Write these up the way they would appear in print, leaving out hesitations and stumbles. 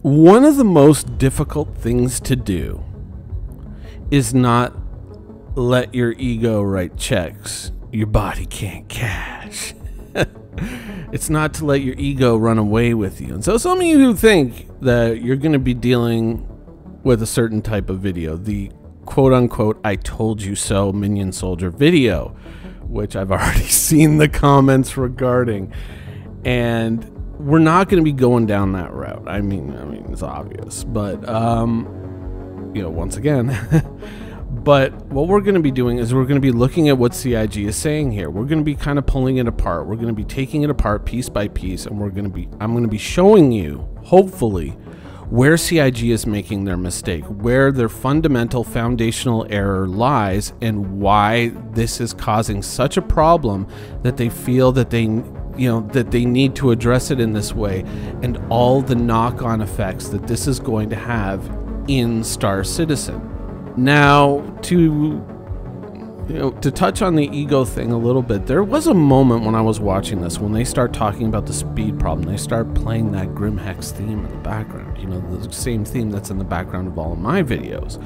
One of the most difficult things to do is not let your ego write checks your body can't cash. It's not to let your ego run away with you. And so some of you who think that you're going to be dealing with a certain type of video, the quote-unquote I told you so Minion Soldier video, which I've already seen the comments regarding, and we're not going to be going down that route. I mean it's obvious, but once again, but what we're going to be doing is we're going to be looking at what CIG is saying here. We're going to be kind of pulling it apart. We're going to be taking it apart piece by piece, and I'm going to be showing you, hopefully, where CIG is making their mistake, where their fundamental foundational error lies, and why this is causing such a problem that they feel that they need to address it in this way, and all the knock-on effects that this is going to have in Star Citizen. Now, to touch on the ego thing a little bit, there was a moment when I was watching this when they start talking about the speed problem. They start playing that Grimhex theme in the background, the same theme that's in the background of all of my videos.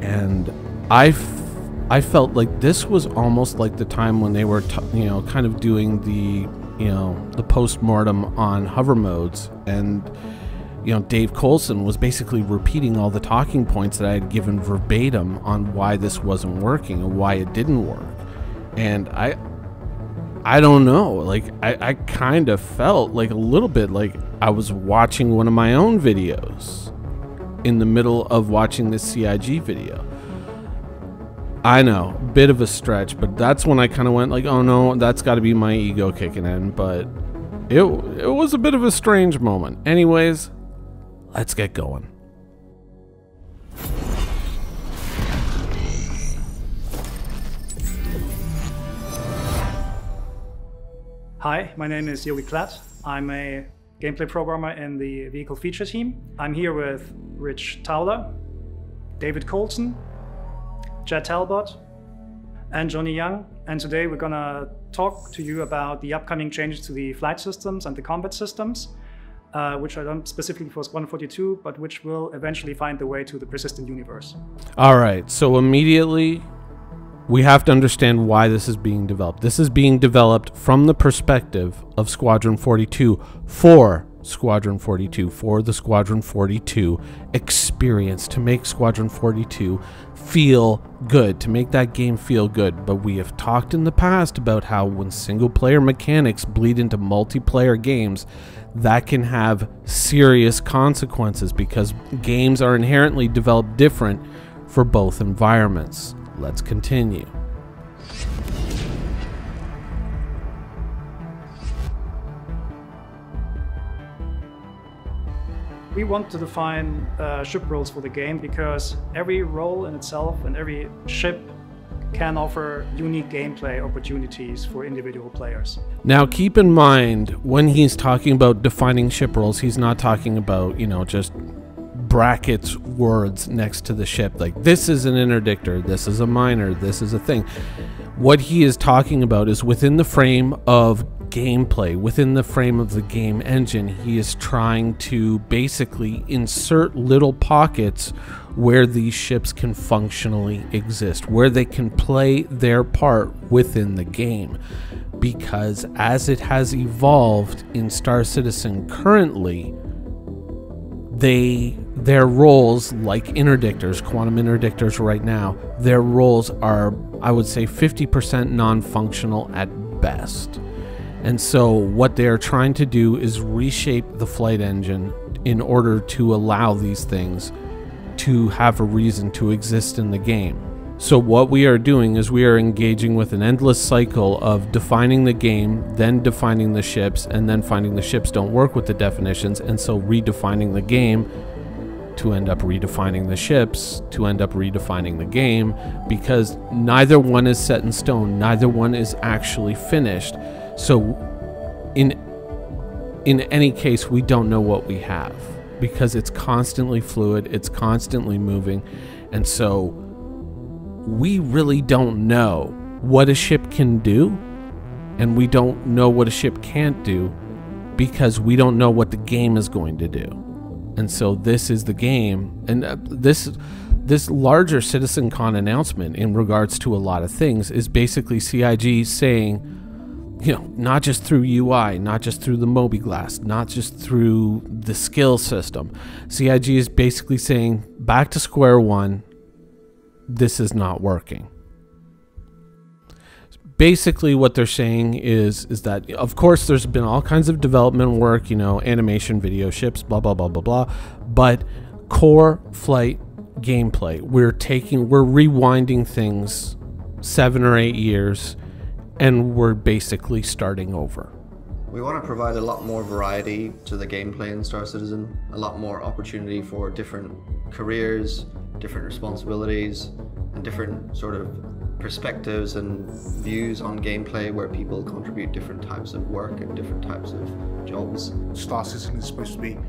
And I felt like this was almost like the time when they were kind of doing the post-mortem on hover modes, and Dave Coulson was basically repeating all the talking points that I had given verbatim on why this wasn't working and why it didn't work. And I don't know, like I kind of felt like a little bit like I was watching one of my own videos in the middle of watching this CIG video. I know, bit of a stretch, but that's when I kind of went like, oh no, that's got to be my ego kicking in. But it was a bit of a strange moment. Anyways, let's get going. Hi, my name is Joey Klatt. I'm a gameplay programmer in the vehicle feature team. I'm here with Rich Towler, David Coulson, Jed Talbot, and Johnny Young. And today we're gonna talk to you about the upcoming changes to the flight systems and the combat systems, which are done specifically for Squadron 42, but which will eventually find their way to the persistent universe. All right, so immediately we have to understand why this is being developed. This is being developed from the perspective of Squadron 42 for Squadron 42, for the Squadron 42 experience, to make Squadron 42 feel good, to make that game feel good. But we have talked in the past about how when single player mechanics bleed into multiplayer games, that can have serious consequences because games are inherently developed different for both environments. Let's continue. We want to define ship roles for the game because every role in itself and every ship can offer unique gameplay opportunities for individual players. Now keep in mind, when he's talking about defining ship roles, he's not talking about, just brackets words next to the ship, like this is an interdictor, this is a miner, this is a thing. What he is talking about is within the frame of gameplay, within the frame of the game engine, he is trying to basically insert little pockets where these ships can functionally exist, where they can play their part within the game. Because as it has evolved in Star Citizen currently, their roles, like interdictors, quantum interdictors right now, their roles are, I would say, 50% non-functional at best. And so what they're trying to do is reshape the flight engine in order to allow these things to have a reason to exist in the game. So what we are doing is we are engaging with an endless cycle of defining the game, then defining the ships, and then finding the ships don't work with the definitions, and so redefining the game to end up redefining the ships, to end up redefining the game, because neither one is set in stone, neither one is actually finished. So in any case, we don't know what we have because it's constantly fluid, it's constantly moving, and so we really don't know what a ship can do, and we don't know what a ship can't do because we don't know what the game is going to do. And so this is the game, and this larger CitizenCon announcement in regards to a lot of things is basically CIG saying, you know, not just through UI, not just through the mobiGlas, not just through the skill system. CIG is basically saying, back to square one, this is not working. Basically what they're saying is that, of course, there's been all kinds of development work, you know, animation, video ships, blah, blah, blah, blah, blah. But core flight gameplay, we're rewinding things 7 or 8 years, and we're basically starting over. We want to provide a lot more variety to the gameplay in Star Citizen, a lot more opportunity for different careers, different responsibilities, and different sort of perspectives and views on gameplay where people contribute different types of work and different types of jobs. Star Citizen is supposed to be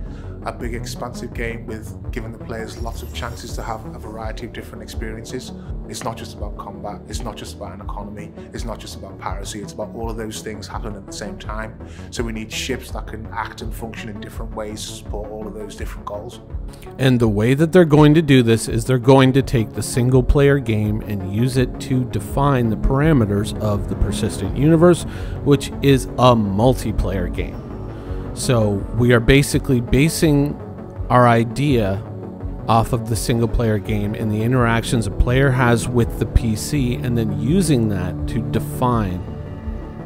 a big expansive game with giving the players lots of chances to have a variety of different experiences. It's not just about combat, it's not just about an economy, it's not just about piracy, it's about all of those things happening at the same time. So we need ships that can act and function in different ways to support all of those different goals. And the way that they're going to do this is they're going to take the single player game and use it to define the parameters of the persistent universe, which is a multiplayer game. So we are basically basing our idea off of the single player game and the interactions a player has with the PC, and then using that to define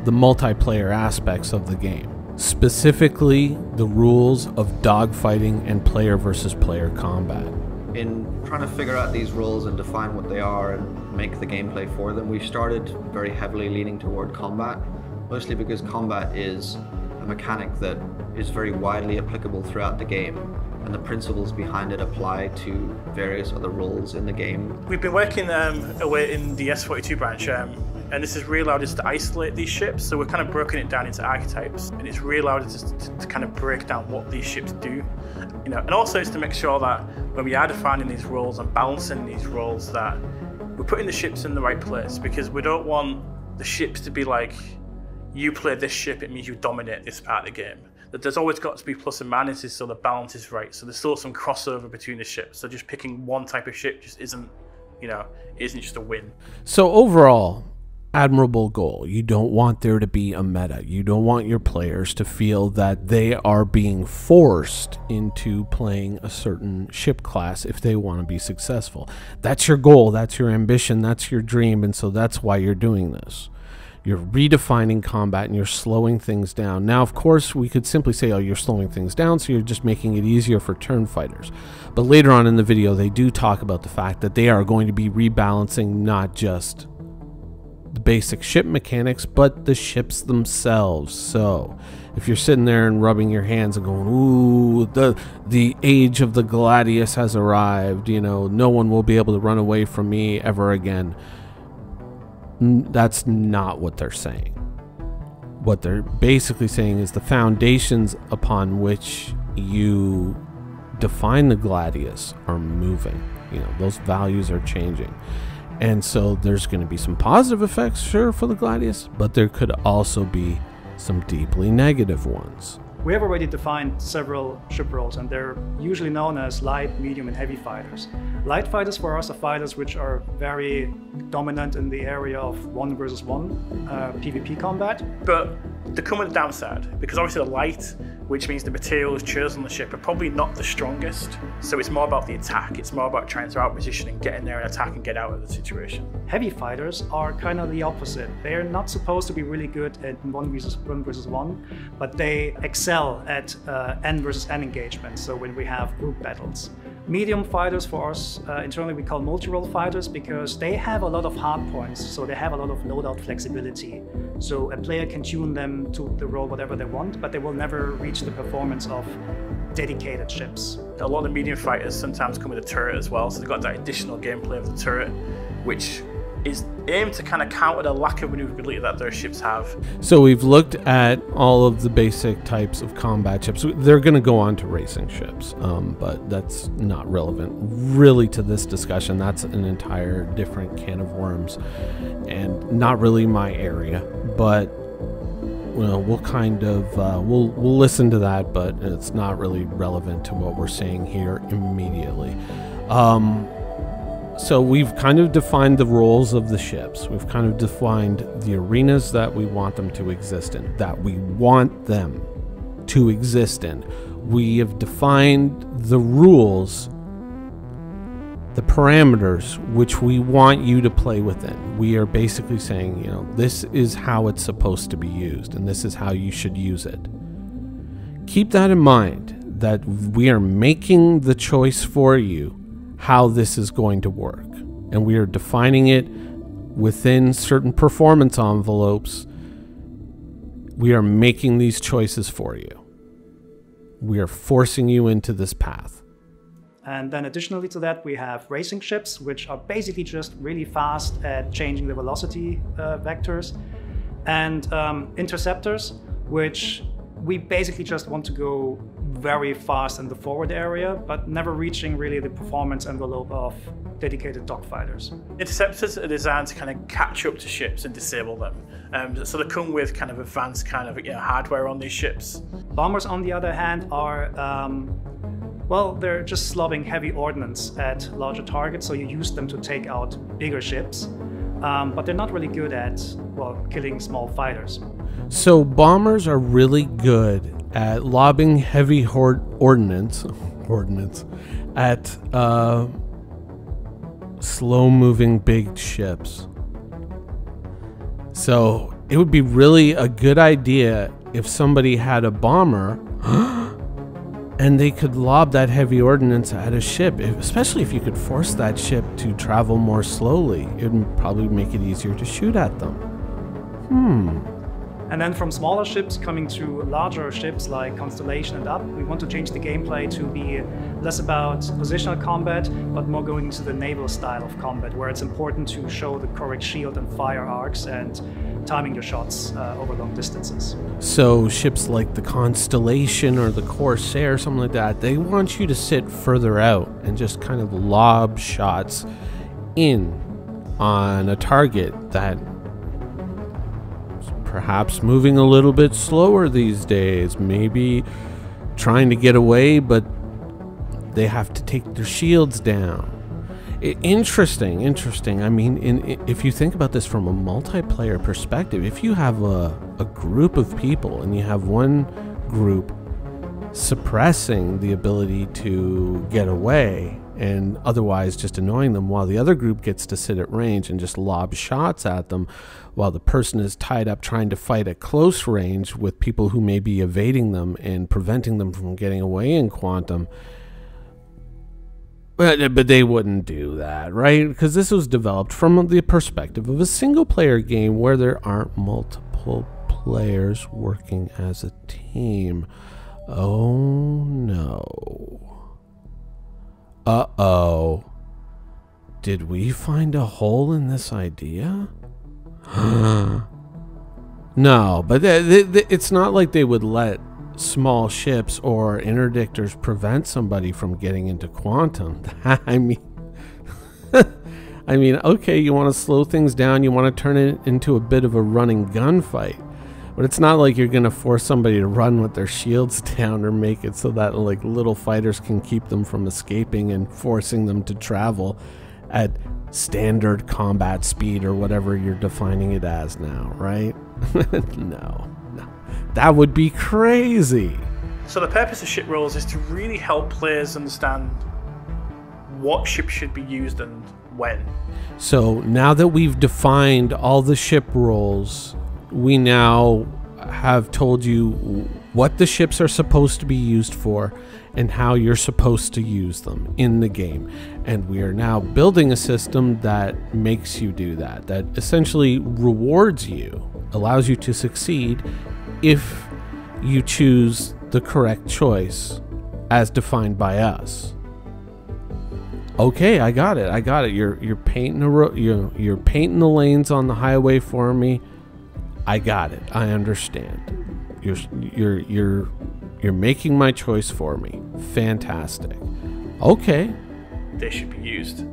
the multiplayer aspects of the game. Specifically, the rules of dogfighting and player versus player combat. In trying to figure out these roles and define what they are and make the gameplay for them, we've started very heavily leaning toward combat, mostly because combat is a mechanic that is very widely applicable throughout the game, and the principles behind it apply to various other roles in the game. We've been working away in the S42 branch, and this has really allowed us to isolate these ships. So we're kind of broken it down into archetypes, and it's really allowed us to kind of break down what these ships do. You know, and also it's to make sure that when we are defining these roles and balancing these roles, that we're putting the ships in the right place, because we don't want the ships to be like, you play this ship, it means you dominate this part of the game. That there's always got to be plus and minuses so the balance is right. So there's still some crossover between the ships. So just picking one type of ship just isn't, you know, isn't just a win. So overall, admirable goal. You don't want there to be a meta. You don't want your players to feel that they are being forced into playing a certain ship class if they want to be successful. That's your goal, that's your ambition, that's your dream, and so that's why you're doing this. You're redefining combat and you're slowing things down. Now, of course, we could simply say, oh, you're slowing things down, so you're just making it easier for turn fighters. But later on in the video, they do talk about the fact that they are going to be rebalancing not just the basic ship mechanics, but the ships themselves. So if you're sitting there and rubbing your hands and going, ooh, the age of the Gladius has arrived, you know, no one will be able to run away from me ever again. That's not what they're saying. What they're basically saying is the foundations upon which you define the Gladius are moving. You know, those values are changing. And so there's going to be some positive effects, sure, for the Gladius, but there could also be some deeply negative ones. We have already defined several ship roles, and they're usually known as light, medium, and heavy fighters. Light fighters for us are fighters which are very dominant in the area of 1 versus 1 PvP combat. But there come with a downside, because obviously the light, which means the materials chosen on the ship, are probably not the strongest. So it's more about the attack. It's more about trying to outposition and get in there and attack and get out of the situation. Heavy fighters are kind of the opposite. They're not supposed to be really good at 1 versus 1, but they excel at N versus N engagements, so when we have group battles. Medium fighters for us, internally we call multi-role fighters, because they have a lot of hard points, so they have a lot of loadout flexibility. So a player can tune them to the role whatever they want, but they will never reach the performance of dedicated ships. A lot of the medium fighters sometimes come with a turret as well, so they've got that additional gameplay of the turret, which is aimed to kind of counter the lack of maneuverability that their ships have. So we've looked at all of the basic types of combat ships. They're going to go on to racing ships, but that's not relevant really to this discussion. That's an entire different can of worms and not really my area. But we'll kind of we'll listen to that, but it's not really relevant to what we're saying here immediately. So we've kind of defined the roles of the ships. We've kind of defined the arenas that we want them to exist in, We have defined the rules, the parameters which we want you to play within. We are basically saying, this is how it's supposed to be used, and this is how you should use it. Keep that in mind, that we are making the choice for you how this is going to work, and we are defining it within certain performance envelopes. We are making these choices for you. We are forcing you into this path. And then additionally to that, we have racing ships, which are basically just really fast at changing the velocity vectors, and interceptors, which we basically just want to go very fast in the forward area, but never reaching really the performance envelope of dedicated dogfighters. Interceptors are designed to kind of catch up to ships and disable them. So they come with kind of advanced kind of hardware on these ships. Bombers, on the other hand, are well, they're just slobbing heavy ordnance at larger targets, so you use them to take out bigger ships, but they're not really good at, well, killing small fighters. So bombers are really good at lobbing heavy ordnance at slow-moving big ships. So it would be really a good idea if somebody had a bomber and they could lob that heavy ordnance at a ship, especially if you could force that ship to travel more slowly. It would probably make it easier to shoot at them. And then from smaller ships coming to larger ships like Constellation and up, we want to change the gameplay to be less about positional combat, but more going into the naval style of combat, where it's important to show the correct shield and fire arcs and timing your shots over long distances. So ships like the Constellation or the Corsair, something like that, they want you to sit further out and just kind of lob shots in on a target that perhaps moving a little bit slower these days, maybe trying to get away, but they have to take their shields down. Interesting. I mean, if you think about this from a multiplayer perspective, if you have a group of people and you have one group suppressing the ability to get away and otherwise just annoying them, while the other group gets to sit at range and just lob shots at them, while the person is tied up trying to fight at close range with people who may be evading them and preventing them from getting away in Quantum. But they wouldn't do that, right? Because this was developed from the perspective of a single-player game where there aren't multiple players working as a team. Oh, no. Uh-oh. Did we find a hole in this idea? No, but it's not like they would let small ships or interdictors prevent somebody from getting into Quantum. I mean, okay, you want to slow things down, you want to turn it into a bit of a running gunfight, but it's not like you're going to force somebody to run with their shields down or make it so that like little fighters can keep them from escaping and forcing them to travel at standard combat speed or whatever you're defining it as now, right? No. That would be crazy. So the purpose of ship roles is to really help players understand what ships should be used and when. So now that we've defined all the ship roles, we now have told you what the ships are supposed to be used for and how you're supposed to use them in the game. And we are now building a system that makes you do that, that essentially rewards you, allows you to succeed if you choose the correct choice as defined by us. Okay, I got it. You're painting you're painting the lanes on the highway for me. I got it. I understand. You're making my choice for me. Fantastic. Okay. They should be used.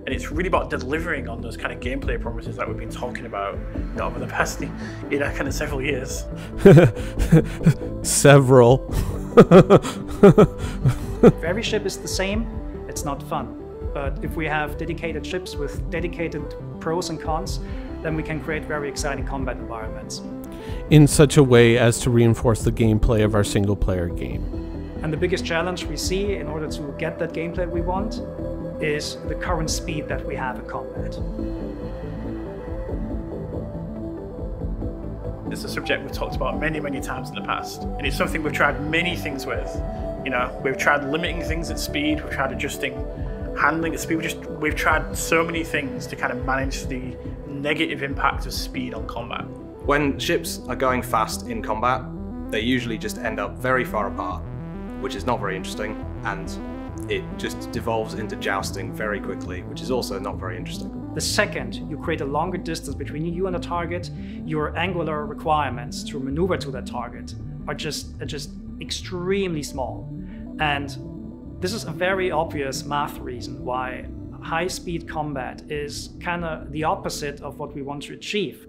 And it's really about delivering on those kind of gameplay promises that we've been talking about over the past, kind of several years. Several. If every ship is the same, it's not fun. But if we have dedicated ships with dedicated pros and cons, then we can create very exciting combat environments. In such a way as to reinforce the gameplay of our single-player game. And the biggest challenge we see in order to get that gameplay we want is the current speed that we have in combat. It's a subject we've talked about many, many times in the past. And it's something we've tried many things with. We've tried limiting things at speed, we've tried adjusting handling at speed, we've tried so many things to kind of manage the negative impact of speed on combat. When ships are going fast in combat, they usually just end up very far apart, which is not very interesting, and it just devolves into jousting very quickly, which is also not very interesting. The second you create a longer distance between you and a target, your angular requirements to maneuver to that target are just extremely small. And this is a very obvious math reason why high-speed combat is kind of the opposite of what we want to achieve,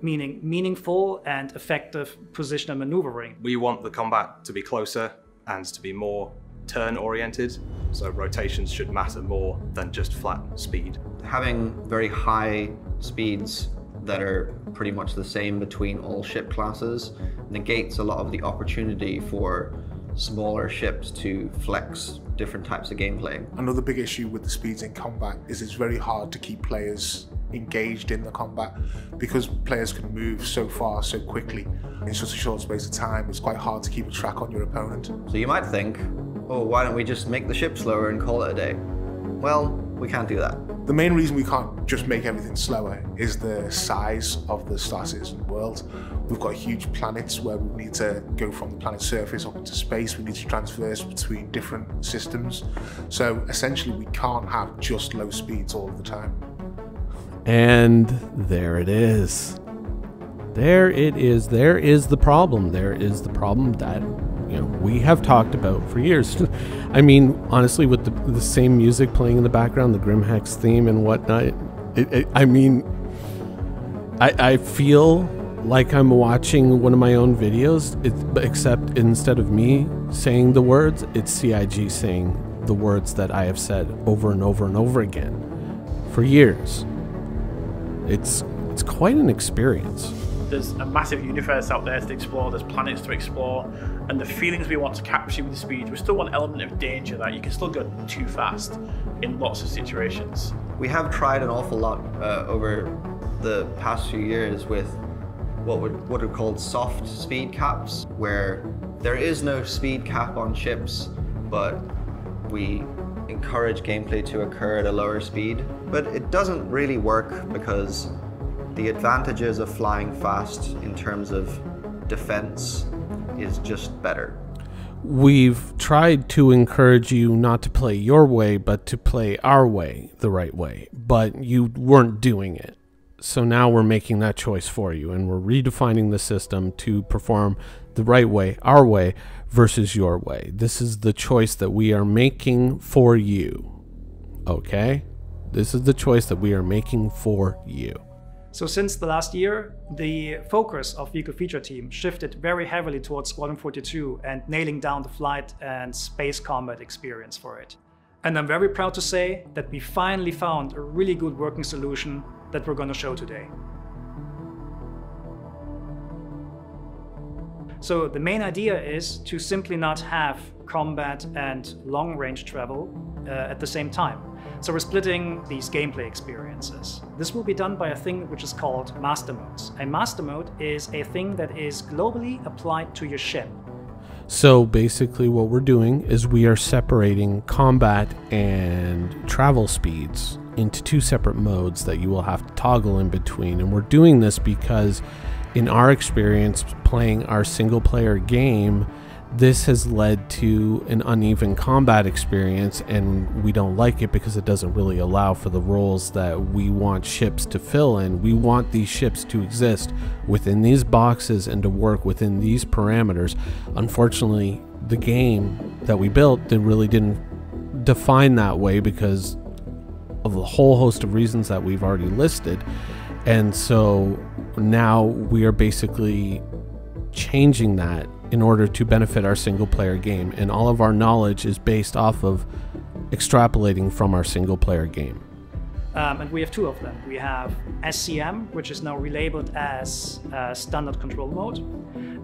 meaning meaningful and effective positional maneuvering. We want the combat to be closer and to be more turn-oriented, so rotations should matter more than just flat speed. Having very high speeds that are pretty much the same between all ship classes negates a lot of the opportunity for smaller ships to flex different types of gameplay. Another big issue with the speeds in combat is it's very hard to keep players engaged in the combat because players can move so far so quickly in such a short space of time. It's quite hard to keep a track on your opponent. So you might think, oh, why don't we just make the ship slower and call it a day? Well, we can't do that. The main reason we can't just make everything slower is the size of the Star Citizen world. We've got huge planets where we need to go from the planet's surface up into space. We need to transverse between different systems. So essentially we can't have just low speeds all of the time. And there it is. There it is. There is the problem. There is the problem that we have talked about for years. I mean, honestly, with the same music playing in the background, the Grimhex theme and whatnot, I feel like I'm watching one of my own videos, except instead of me saying the words, it's CIG saying the words that I have said over and over and over again for years. It's quite an experience. There's a massive universe out there to explore, there's planets to explore, and the feelings we want to capture with the speed, we still want an element of danger that you can still go too fast in lots of situations. We have tried an awful lot over the past few years with what are called soft speed caps, where there is no speed cap on ships, but we encourage gameplay to occur at a lower speed. But it doesn't really work because the advantages of flying fast in terms of defense is just better. We've tried to encourage you not to play your way, but to play our way, the right way. But you weren't doing it. So now we're making that choice for you, and we're redefining the system to perform the right way, our way, versus your way. This is the choice that we are making for you. Okay? This is the choice that we are making for you. So since the last year, the focus of Vehicle Feature Team shifted very heavily towards Squadron 42 and nailing down the flight and space combat experience for it. And I'm very proud to say that we finally found a really good working solution that we're going to show today. So the main idea is to simply not have combat and long-range travel at the same time. So we're splitting these gameplay experiences. This will be done by a thing which is called master modes. A master mode is a thing that is globally applied to your ship. So basically what we're doing is we are separating combat and travel speeds into two separate modes that you will have to toggle in between. And we're doing this because in our experience playing our single player game, this has led to an uneven combat experience, and we don't like it because it doesn't really allow for the roles that we want ships to fill in. We want these ships to exist within these boxes and to work within these parameters. Unfortunately, the game that we built really didn't define that way because of a whole host of reasons that we've already listed. And so now we are basically changing that in order to benefit our single player game. And all of our knowledge is based off of extrapolating from our single player game. And we have two of them. We have SCM, which is now relabeled as standard control mode,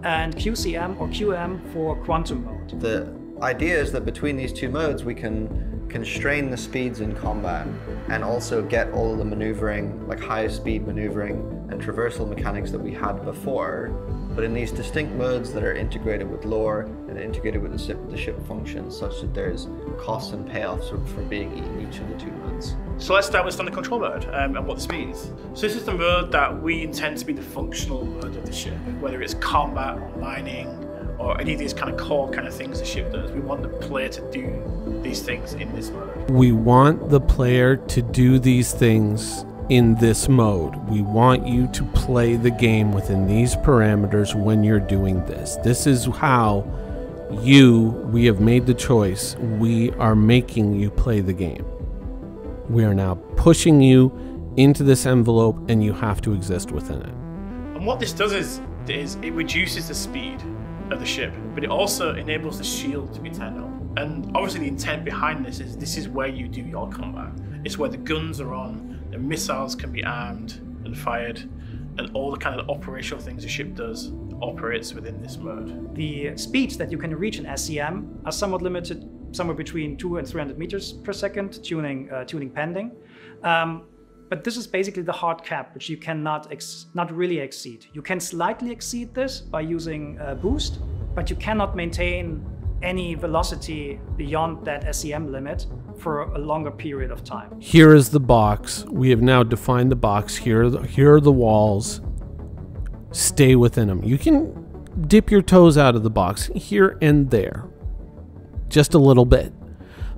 and QCM or QM for quantum mode. The idea is that between these two modes we can constrain the speeds in combat and also get all of the maneuvering, like high speed maneuvering and traversal mechanics that we had before, but in these distinct modes that are integrated with lore and integrated with the ship functions, such that there's costs and payoffs for being in each of the two modes. So let's start with standard control mode and what this means. So this is the mode that we intend to be the functional mode of the ship, whether it's combat or mining or any of these kind of core kind of things the ship does. We want the player to do these things in this mode. We want the player to do these things in this mode. We want you to play the game within these parameters when you're doing this. This is how we have made the choice. We are making you play the game. We are now pushing you into this envelope and you have to exist within it. And what this does is it reduces the speed of the ship, but it also enables the shield to be turned on. And obviously the intent behind this is where you do your combat. It's where the guns are on, the missiles can be armed and fired, and all the kind of operational things the ship does operates within this mode. The speeds that you can reach in SCM are somewhat limited, somewhere between 200 and 300 meters per second, tuning pending. But this is basically the hard cap, which you cannot not really exceed. You can slightly exceed this by using boost, but you cannot maintain any velocity beyond that SCM limit for a longer period of time. Here is the box. We have now defined the box. Here are the walls. Stay within them. You can dip your toes out of the box here and there, just a little bit.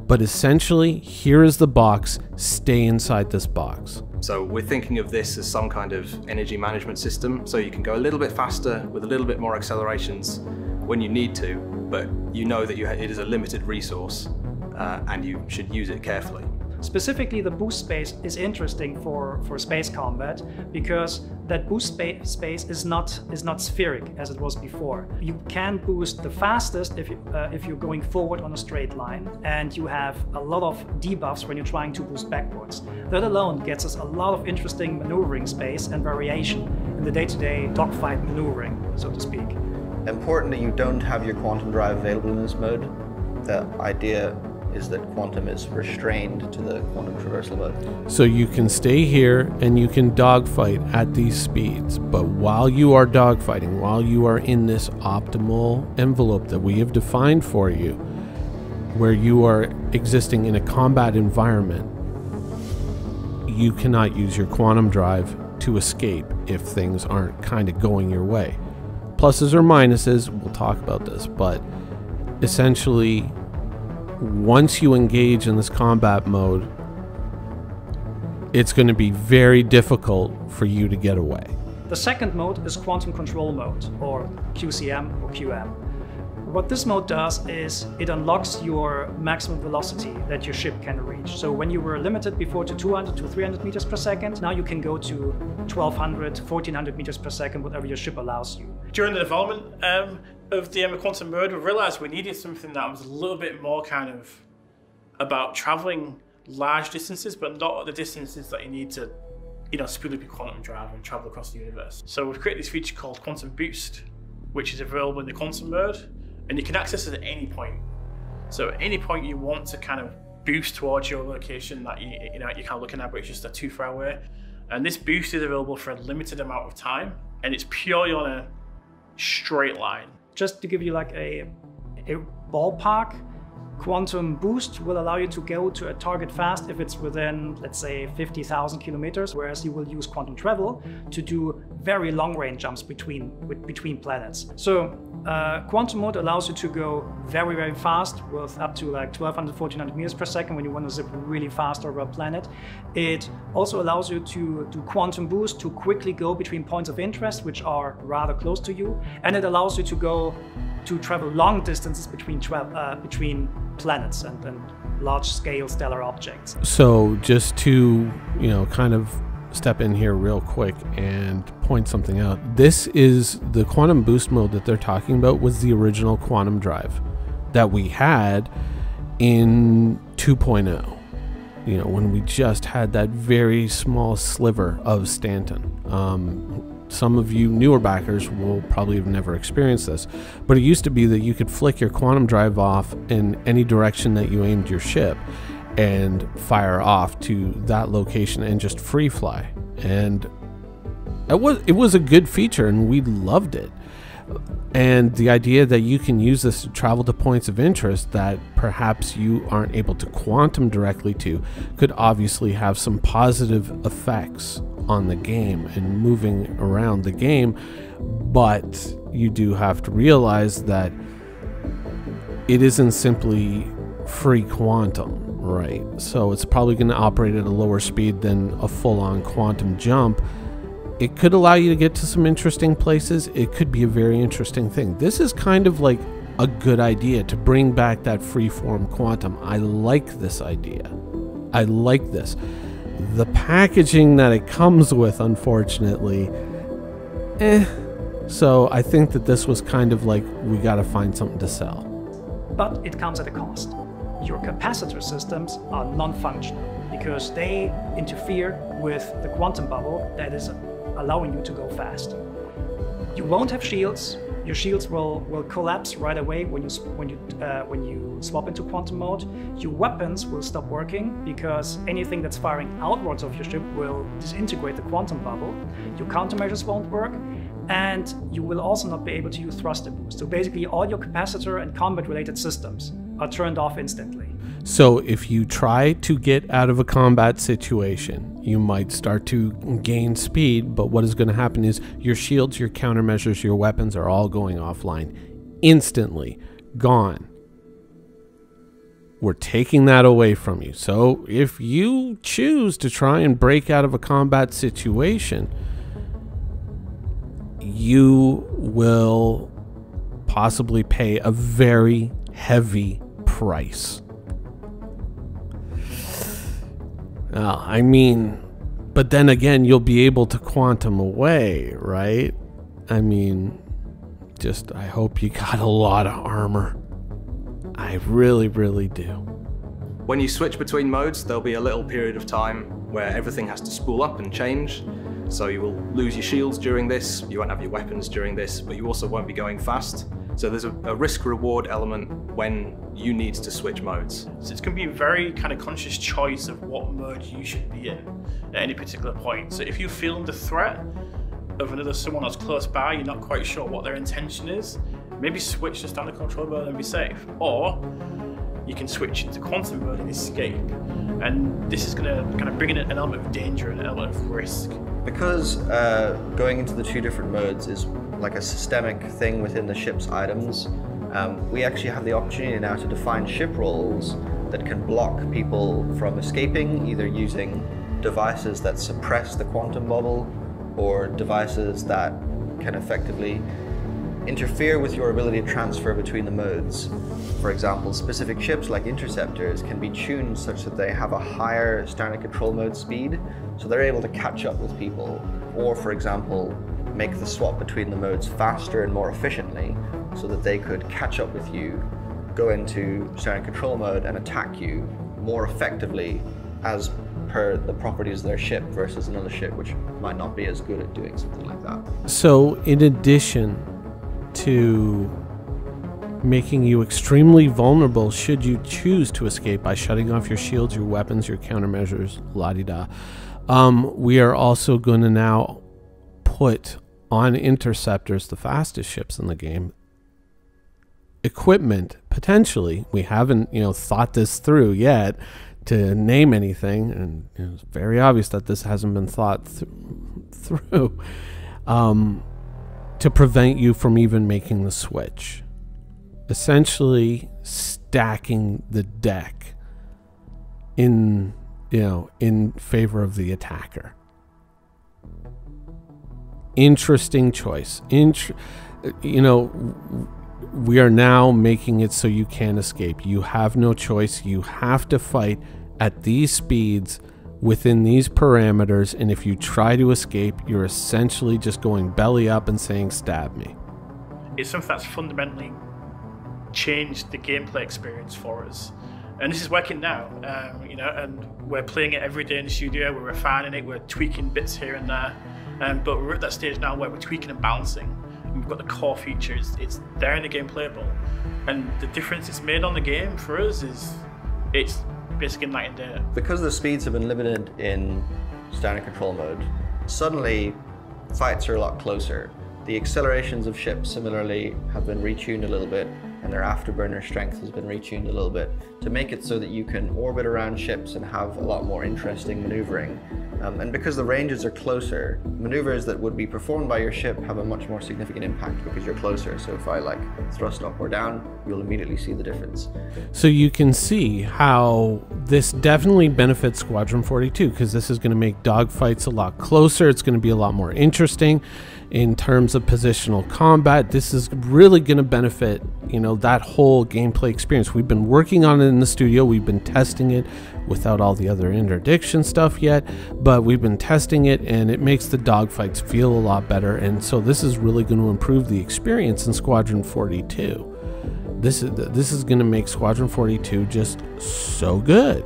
But essentially, here is the box. Stay inside this box. So we're thinking of this as some kind of energy management system, so you can go a little bit faster with a little bit more accelerations when you need to, but you know that it is a limited resource and you should use it carefully. Specifically, the boost space is interesting for space combat because that boost space is not spheric as it was before. You can boost the fastest if you're going forward on a straight line, and you have a lot of debuffs when you're trying to boost backwards. That alone gets us a lot of interesting maneuvering space and variation in the day-to-day dogfight maneuvering, so to speak. Important that you don't have your quantum drive available in this mode. The idea is that quantum is restrained to the quantum traversal mode. So you can stay here and you can dogfight at these speeds, but while you are dogfighting, while you are in this optimal envelope that we have defined for you, where you are existing in a combat environment, you cannot use your quantum drive to escape if things aren't kind of going your way. Pluses or minuses, we'll talk about this, but essentially, once you engage in this combat mode, it's going to be very difficult for you to get away. The second mode is quantum control mode, or QCM or QM. What this mode does is it unlocks your maximum velocity that your ship can reach. So when you were limited before to 200 to 300 meters per second, now you can go to 1200, 1400 meters per second, whatever your ship allows you. During the development of the quantum mode, we realized we needed something that was a little bit more kind of about traveling large distances, but not the distances that you need to, speed up your quantum drive and travel across the universe. So we've created this feature called Quantum Boost, which is available in the quantum mode, and you can access it at any point. So at any point you want to kind of boost towards your location that you're kind of looking at, but it's just too far away. And this boost is available for a limited amount of time, and it's purely on a straight line. Just to give you like a ballpark, quantum boost will allow you to go to a target fast if it's within, let's say, 50,000 kilometers, whereas you will use quantum travel to do very long range jumps between planets. So quantum mode allows you to go very, very fast with up to like 1200, 1400 meters per second when you want to zip really fast over a planet. It also allows you to do quantum boost to quickly go between points of interest, which are rather close to you. And it allows you to go to travel long distances between planets and large-scale stellar objects. So just to, kind of step in here real quick and point something out. This is the quantum boost mode that they're talking about was the original quantum drive that we had in 2.0. When we just had that very small sliver of Stanton. Some of you newer backers will probably have never experienced this, but it used to be that you could flick your quantum drive off in any direction that you aimed your ship and fire off to that location and just free fly. And it was a good feature and we loved it. And the idea that you can use this to travel to points of interest that perhaps you aren't able to quantum directly to could obviously have some positive effects on the game and moving around the game. But you do have to realize that it isn't simply free quantum, right? So it's probably going to operate at a lower speed than a full-on quantum jump. It could allow you to get to some interesting places. It could be a very interesting thing. This is kind of like a good idea to bring back that free-form quantum. I like this idea. I like this. The packaging that it comes with, unfortunately, So I think that this was kind of like, we got to find something to sell. But it comes at a cost. Your capacitor systems are non-functional because they interfere with the quantum bubble that is allowing you to go fast. You won't have shields. Your shields will collapse right away when you swap into quantum mode. Your weapons will stop working because anything that's firing outwards of your ship will disintegrate the quantum bubble. Your countermeasures won't work, and you will also not be able to use thruster boost. So basically all your capacitor and combat related systems are turned off instantly. So if you try to get out of a combat situation, you might start to gain speed, but what is going to happen is your shields, your countermeasures, your weapons are all going offline. Instantly. Gone. We're taking that away from you. So if you choose to try and break out of a combat situation, you will possibly pay a very heavy price. I mean, but then again, you'll be able to quantum away, right? I mean, just, I hope you got a lot of armor. I really, really do. When you switch between modes, there'll be a little period of time where everything has to spool up and change. So you will lose your shields during this, you won't have your weapons during this, but you also won't be going fast. So there's a risk-reward element when you need to switch modes. So it's going to be a very kind of conscious choice of what mode you should be in at any particular point. So if you feel the threat of someone that's close by, you're not quite sure what their intention is, maybe switch to standard control mode and be safe. Or you can switch into quantum mode and escape. And this is going to kind of bring in an element of danger and an element of risk. Because going into the two different modes is like a systemic thing within the ship's items, we actually have the opportunity now to define ship roles that can block people from escaping, either using devices that suppress the quantum bubble or devices that can effectively interfere with your ability to transfer between the modes. For example, specific ships like interceptors can be tuned such that they have a higher standard control mode speed, so they're able to catch up with people, or for example, make the swap between the modes faster and more efficiently so that they could catch up with you, go into standard control mode and attack you more effectively as per the properties of their ship versus another ship which might not be as good at doing something like that. So in addition to making you extremely vulnerable should you choose to escape by shutting off your shields, your weapons, your countermeasures, la-di-da, we are also going to now put on interceptors, the fastest ships in the game, equipment, potentially. We haven't, thought this through yet to name anything, and it's very obvious that this hasn't been thought through, to prevent you from even making the switch. Essentially stacking the deck in favor of the attacker. Interesting choice. we are now making it so you can't escape. You have no choice. You have to fight at these speeds within these parameters, and if you try to escape, you're essentially just going belly up and saying, stab me. It's something that's fundamentally changed the gameplay experience for us. And this is working now, you know, and we're playing it every day in the studio, we're refining it, we're tweaking bits here and there. But we're at that stage now where we're tweaking and balancing. And we've got the core features, it's there in the game playable. And the difference it's made on the game for us is, it's basically night and day. Because the speeds have been limited in standard control mode, suddenly fights are a lot closer. The accelerations of ships similarly have been retuned a little bit, and their afterburner strength has been retuned a little bit to make it so that you can orbit around ships and have a lot more interesting maneuvering. And because the ranges are closer, maneuvers that would be performed by your ship have a much more significant impact because you're closer. So if I like thrust up or down, you'll immediately see the difference. So you can see how this definitely benefits Squadron 42, because this is going to make dogfights a lot closer. It's going to be a lot more interesting in terms of positional combat. This is really going to benefit, you know, that whole gameplay experience. We've been working on it in the studio. We've been testing it without all the other interdiction stuff yet, but we've been testing it, and it makes the dogfights feel a lot better. And so this is really going to improve the experience in Squadron 42. This is going to make Squadron 42 just so good.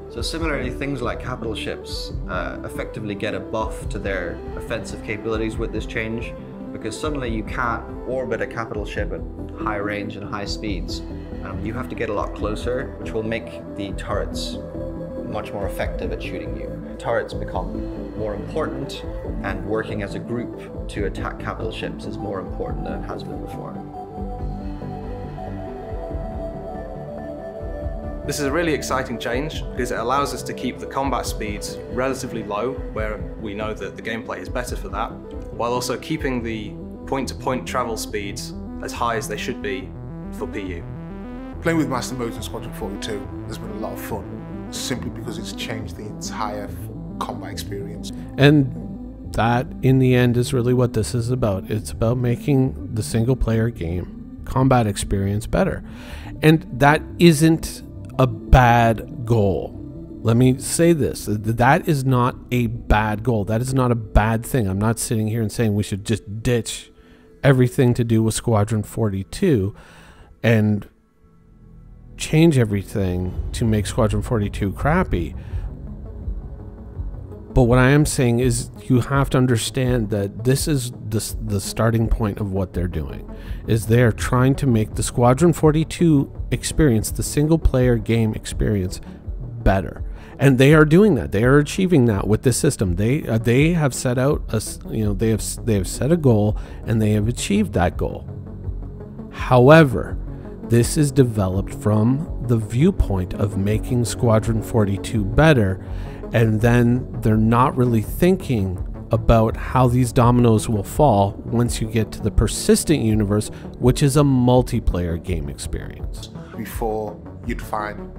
So similarly, things like capital ships effectively get a buff to their offensive capabilities with this change, because suddenly you can't orbit a capital ship at high range and high speeds. You have to get a lot closer, which will make the turrets much more effective at shooting you. Turrets become more important, and working as a group to attack capital ships is more important than it has been before. This is a really exciting change because it allows us to keep the combat speeds relatively low, where we know that the gameplay is better for that, while also keeping the point-to-point travel speeds as high as they should be for PU. Playing with Master Modes in Squadron 42 has been a lot of fun, simply because it's changed the entire combat experience. And that, in the end, is really what this is about. It's about making the single-player game combat experience better. And that isn't a bad goal. Let me say this. That is not a bad goal. That is not a bad thing. I'm not sitting here and saying we should just ditch everything to do with Squadron 42 and change everything to make Squadron 42 crappy. But what I am saying is you have to understand that this is the starting point of what they're doing. Is they're trying to make the Squadron 42 experience, the single player game experience, better. And they are doing that. They are achieving that with this system. They have set out they have set a goal, and they have achieved that goal. However, this is developed from the viewpoint of making Squadron 42 better, and then they're not really thinking about how these dominoes will fall once you get to the persistent universe, which is a multiplayer game experience. Before, you'd find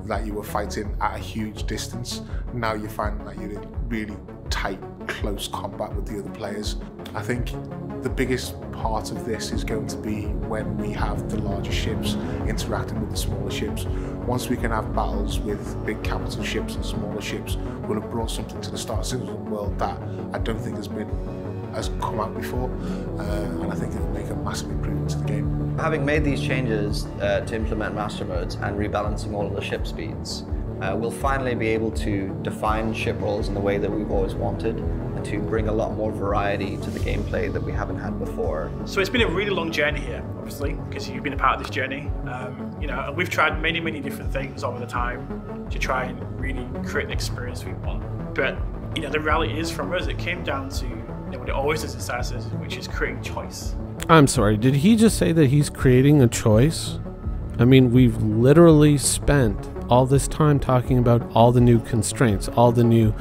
that you were fighting at a huge distance. Now you find that you're in really tight, close combat with the other players. I think the biggest part of this is going to be when we have the larger ships interacting with the smaller ships. Once we can have battles with big capital ships and smaller ships, we'll have brought something to the Star Citizen world that I don't think has come out before, and I think it'll make a massive improvement to the game. Having made these changes to implement master modes and rebalancing all of the ship speeds, we'll finally be able to define ship roles in the way that we've always wanted, and to bring a lot more variety to the gameplay that we haven't had before. So it's been a really long journey here, obviously, because you've been a part of this journey. And we've tried many different things over the time to try and really create the experience we want. But the reality is, from us, it came down to what it always does in Star Citizen, which is creating choice. I'm sorry, did he just say that he's creating a choice? I mean, we've literally spent all this time talking about all the new constraints, all the new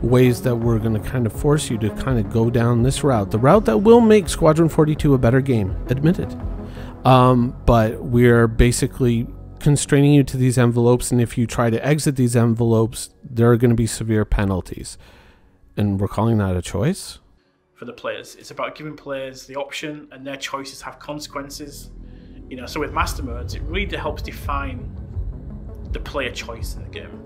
ways that we're going to kind of force you to kind of go down this route. The route that will make Squadron 42 a better game, admitted. But we're basically constraining you to these envelopes, and if you try to exit these envelopes, there are going to be severe penalties. And we're calling that a choice? for the players. It's about giving players the option and their choices have consequences. You know, so with master modes, it really helps define the player choice in the game.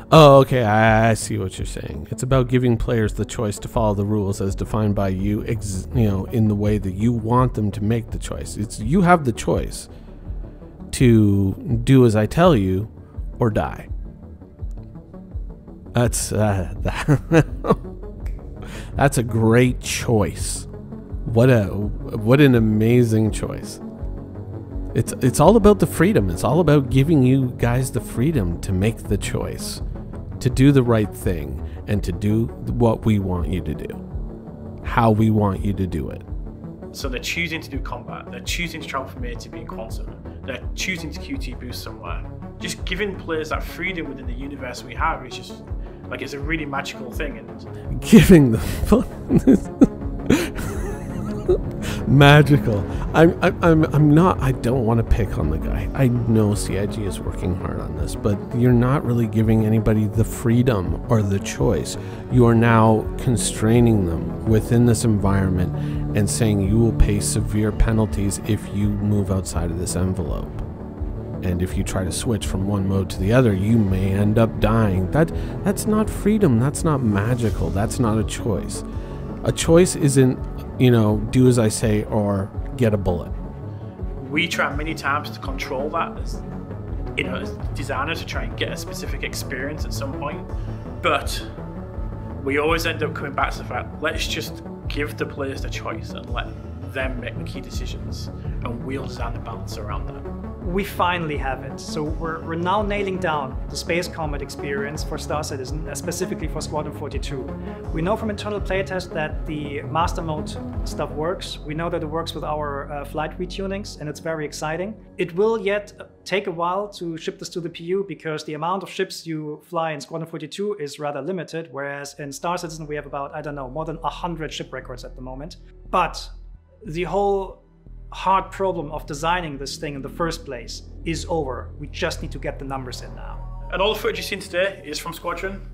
Oh, okay, I see what you're saying. It's about giving players the choice to follow the rules as defined by you, in the way that you want them to make the choice. You have the choice to do as I tell you or die. That's that's a great choice. What an amazing choice. It's all about the freedom. It's all about giving you guys the freedom to make the choice, to do the right thing, and to do what we want you to do, how we want you to do it. So they're choosing to do combat, they're choosing to travel from A to B in Quantum, they're choosing to QT boost somewhere. Just giving players that freedom within the universe we have is just, like, it's a really magical thing. And Giving them magical. I'm not. I don't want to pick on the guy. I know CIG is working hard on this, but you're not really giving anybody the freedom or the choice. You are now constraining them within this environment and saying you will pay severe penalties if you move outside of this envelope. And if you try to switch from one mode to the other, you may end up dying. That's not freedom. That's not magical. That's not a choice. A choice isn't, do as I say or get a bullet. we try many times to control that as designers, to try and get a specific experience at some point, but we always end up coming back to the fact, let's just give the players the choice and let them make the key decisions, and we'll design the balance around that. We finally have it. So we're now nailing down the space combat experience for Star Citizen, specifically for Squadron 42. We know from internal playtest that the master mode stuff works. We know that it works with our flight retunings, and it's very exciting. It will yet take a while to ship this to the PU because the amount of ships you fly in Squadron 42 is rather limited, whereas in Star Citizen we have about, I don't know, more than 100 ship records at the moment. But the whole hard problem of designing this thing in the first place is over. We just need to get the numbers in now. And all the footage you've seen today is from Squadron.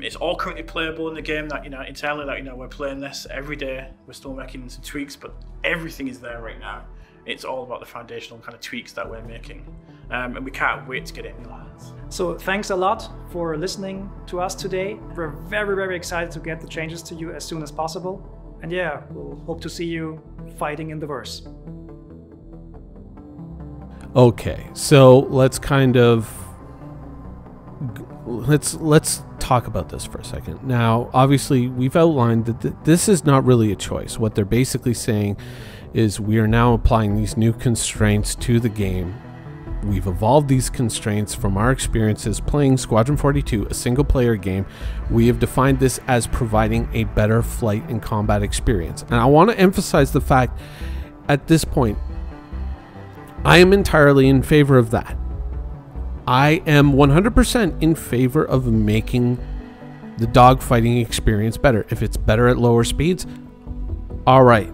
It's all currently playable in the game. That internally, that we're playing this every day. We're still making some tweaks, but everything is there right now. It's all about the foundational kind of tweaks that we're making, and we can't wait to get it in your hands. So thanks a lot for listening to us today. We're very, very excited to get the changes to you as soon as possible. And yeah, we'll hope to see you fighting in the verse. Okay, so let's let's talk about this for a second. Now, obviously, we've outlined that this is not really a choice. What they're basically saying is we are now applying these new constraints to the game. We've evolved these constraints from our experiences playing Squadron 42, a single-player game. We have defined this as providing a better flight and combat experience. And I want to emphasize the fact, at this point, I am entirely in favor of that. I am 100% in favor of making the dogfighting experience better. If it's better at lower speeds, all right,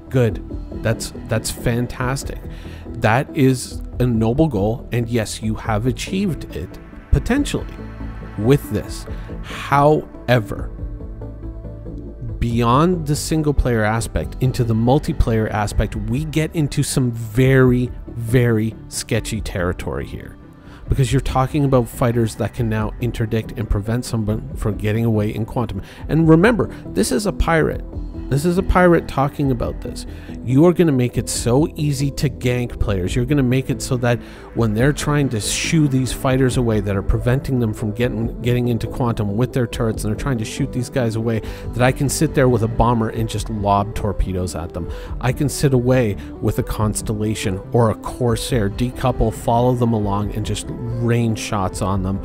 good. That's fantastic. That is a noble goal, and yes, you have achieved it potentially with this. However, beyond the single player aspect into the multiplayer aspect, we get into some very, very sketchy territory here, because you're talking about fighters that can now interdict and prevent someone from getting away in Quantum. And remember, this is a pirate. This is a pirate talking about this. You are going to make it so easy to gank players. You're going to make it so that when they're trying to shoo these fighters away that are preventing them from getting into Quantum with their turrets, and they're trying to shoot these guys away, that I can sit there with a bomber and just lob torpedoes at them. I can sit away with a Constellation or a Corsair, decouple, follow them along, and just rain shots on them.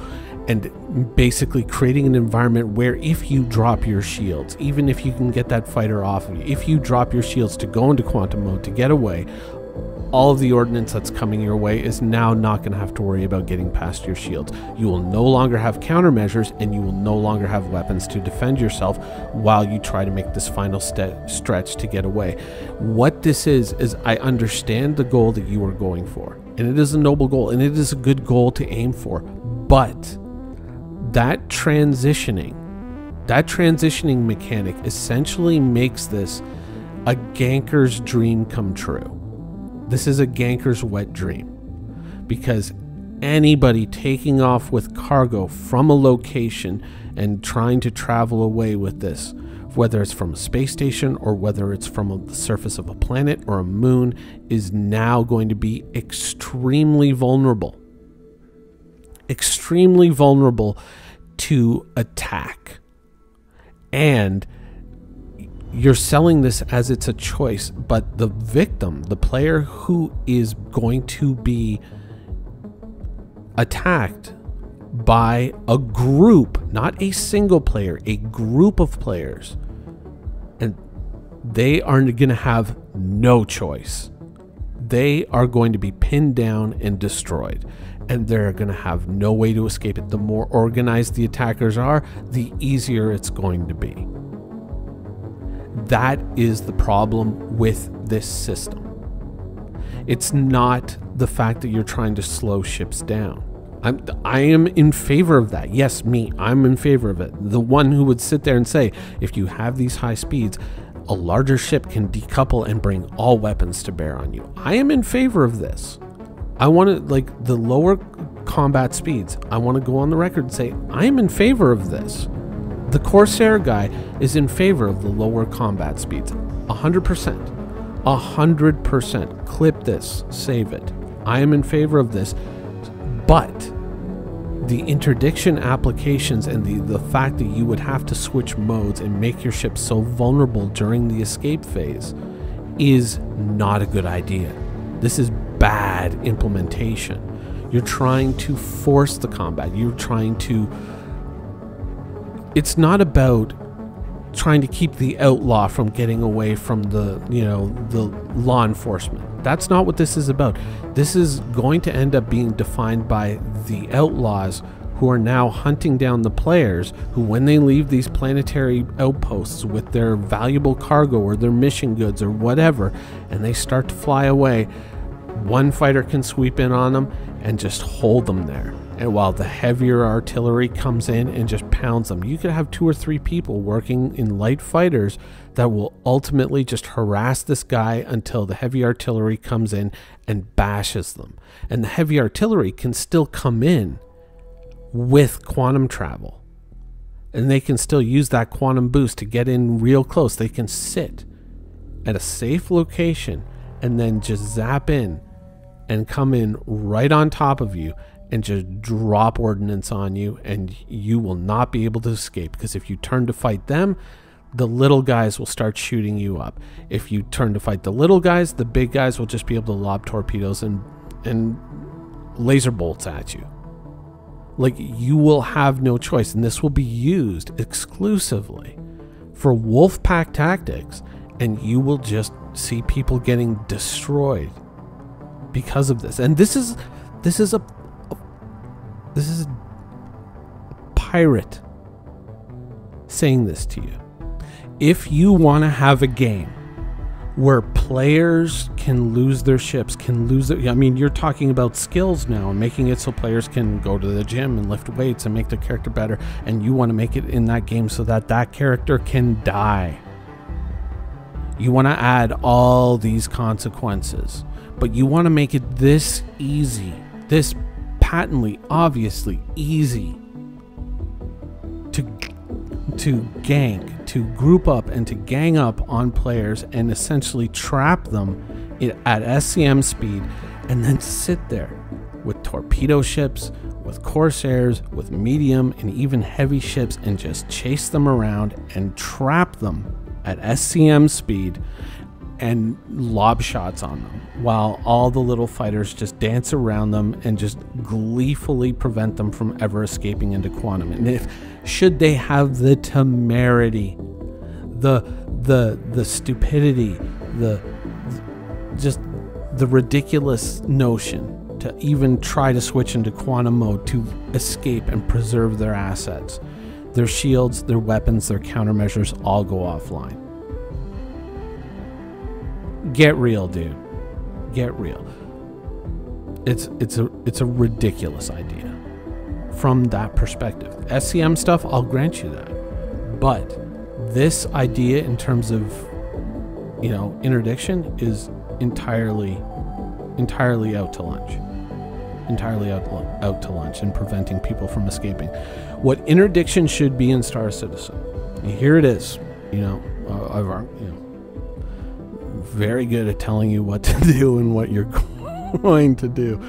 And basically creating an environment where if you drop your shields, even if you can get that fighter off of you, if you drop your shields to go into Quantum mode to get away, all of the ordnance that's coming your way is now not going to have to worry about getting past your shields. You will no longer have countermeasures, and you will no longer have weapons to defend yourself while you try to make this final stretch to get away. What this is I understand the goal that you are going for, and it is a noble goal, and it is a good goal to aim for, but that transitioning That transitioning mechanic essentially makes this a ganker's dream come true. This is a ganker's wet dream, because anybody taking off with cargo from a location and trying to travel away with this, whether it's from a space station or whether it's from the surface of a planet or a moon, is now going to be extremely vulnerable. Extremely vulnerable to attack. And you're selling this as it's a choice, but the victim, the player who is going to be attacked by a group, not a single player, a group of players, and they are going to have no choice. They are going to be pinned down and destroyed, and they're going to have no way to escape it. The more organized the attackers are, the easier it's going to be. That is the problem with this system. It's not the fact that you're trying to slow ships down. I am in favor of that. Yes, I'm in favor of it. The one who would sit there and say, if you have these high speeds, a larger ship can decouple and bring all weapons to bear on you. I am in favor of this. I want to, like, the lower combat speeds, I want to go on the record and say, I am in favor of this. The Corsair guy is in favor of the lower combat speeds. 100%. 100%. Clip this. Save it. I am in favor of this. But the interdiction applications and the fact that you would have to switch modes and make your ship so vulnerable during the escape phase is not a good idea. This is bad implementation. You're trying to force the combat. You're trying to... It's not about trying to keep the outlaw from getting away from the law enforcement. That's not what this is about. This is going to end up being defined by the outlaws who are now hunting down the players who, when they leave these planetary outposts with their valuable cargo or their mission goods or whatever, and they start to fly away, one fighter can sweep in on them and just hold them there. And while the heavier artillery comes in and just pounds them, you could have 2 or 3 people working in light fighters that will ultimately just harass this guy until the heavy artillery comes in and bashes them. And the heavy artillery can still come in with quantum travel. And they can still use that quantum boost to get in real close. They can sit at a safe location and then just zap in and come in right on top of you and just drop ordnance on you, and you will not be able to escape, because if you turn to fight them, the little guys will start shooting you up. If you turn to fight the little guys, the big guys will just be able to lob torpedoes and laser bolts at you. Like, you will have no choice, and this will be used exclusively for wolf pack tactics, and you will just see people getting destroyed because of this. And this is a pirate saying this to you. If you want to have a game where players can lose their ships, you're talking about skills now and making it so players can go to the gym and lift weights and make their character better, and you want to make it in that game so that that character can die. You want to add all these consequences, but you want to make it this easy, this patently, obviously easy to gank, to group up and to gang up on players and essentially trap them at SCM speed, and then sit there with torpedo ships, with Corsairs, with medium and even heavy ships, and just chase them around and trap them at SCM speed and lob shots on them, while all the little fighters just dance around them and just gleefully prevent them from ever escaping into quantum. And should they have the temerity, the stupidity, just the ridiculous notion to even try to switch into quantum mode to escape and preserve their assets, their shields, their weapons, their countermeasures all go offline. Get real, dude. Get real. It's a ridiculous idea from that perspective. SCM stuff, I'll grant you that. But this idea in terms of, you know, interdiction is entirely out to lunch. Entirely out to lunch and preventing people from escaping. What interdiction should be in Star Citizen. Here it is. You know, very good at telling you what to do and what you're going to do.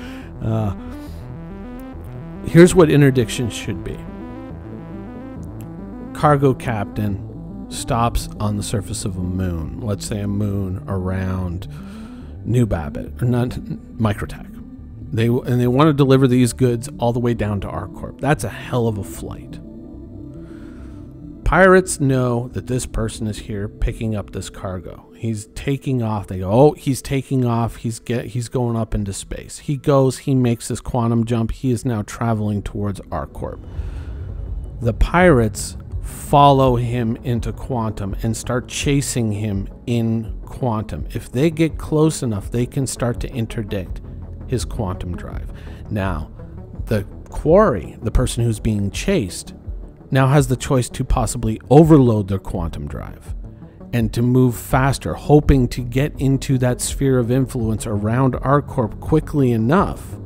Here's what interdiction should be. Cargo captain stops on the surface of a moon. Let's say a moon around New Babbitt, or not Microtech. They want to deliver these goods all the way down to ArcCorp. That's a hell of a flight. Pirates know that this person is here picking up this cargo. He's taking off. They go, oh, he's taking off. He's going up into space. He goes, he makes this quantum jump. He is now traveling towards ArcCorp. The pirates follow him into quantum and start chasing him in quantum. If they get close enough, they can start to interdict his quantum drive. Now, the quarry, the person who's being chased, now has the choice to possibly overload their quantum drive and to move faster, hoping to get into that sphere of influence around ArcCorp quickly enough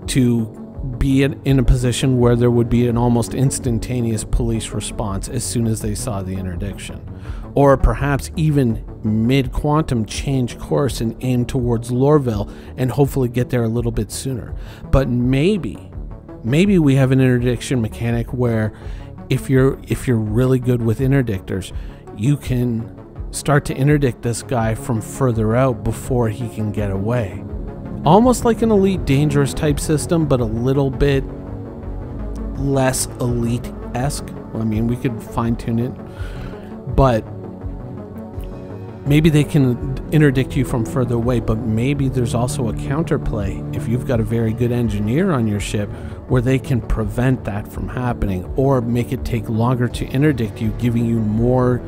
to be in a position where there would be an almost instantaneous police response as soon as they saw the interdiction. Or perhaps even mid-quantum change course and aim towards Lorville and hopefully get there a little bit sooner. But maybe we have an interdiction mechanic where if you're really good with interdictors, you can start to interdict this guy from further out before he can get away. Almost like an Elite Dangerous type system, but a little bit less Elite-esque. I mean, we could fine-tune it, but maybe they can interdict you from further away, but maybe there's also a counterplay if you've got a very good engineer on your ship where they can prevent that from happening or make it take longer to interdict you, giving you more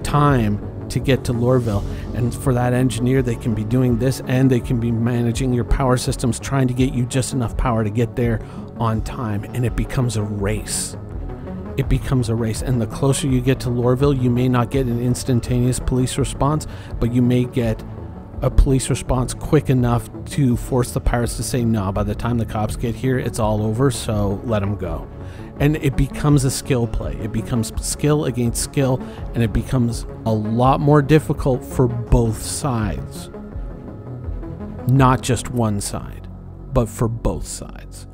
time to get to Lorville. And for that engineer, they can be doing this and they can be managing your power systems, trying to get you just enough power to get there on time, and it becomes a race. It becomes a race, and the closer you get to Lorville, you may not get an instantaneous police response, but you may get a police response quick enough to force the pirates to say, no, by the time the cops get here, it's all over, so let them go. And it becomes a skill play. It becomes skill against skill, and it becomes a lot more difficult for both sides. Not just one side, but for both sides.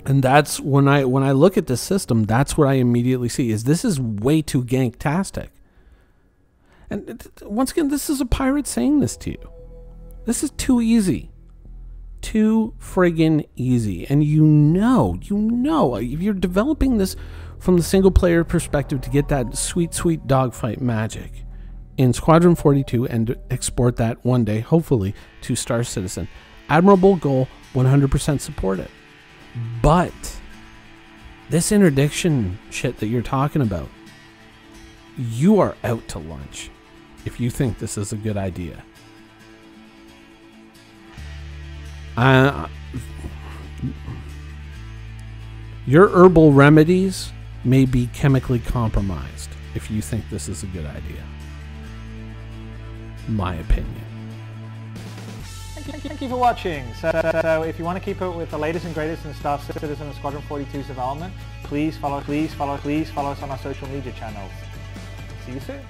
And that's when I look at this system, that's what I immediately see is this is way too ganktastic. And once again, this is a pirate saying this to you. This is too easy. Too friggin' easy. And you know, if you're developing this from the single player perspective to get that sweet, sweet dogfight magic in Squadron 42 and export that one day, hopefully, to Star Citizen. Admirable goal, 100% support it. But this interdiction shit that you're talking about, you are out to lunch if you think this is a good idea. Your herbal remedies may be chemically compromised if you think this is a good idea. My opinion. Thank you for watching. So if you want to keep up with the latest and greatest in Star Citizen and Squadron 42's development, please follow us on our social media channels. See you soon.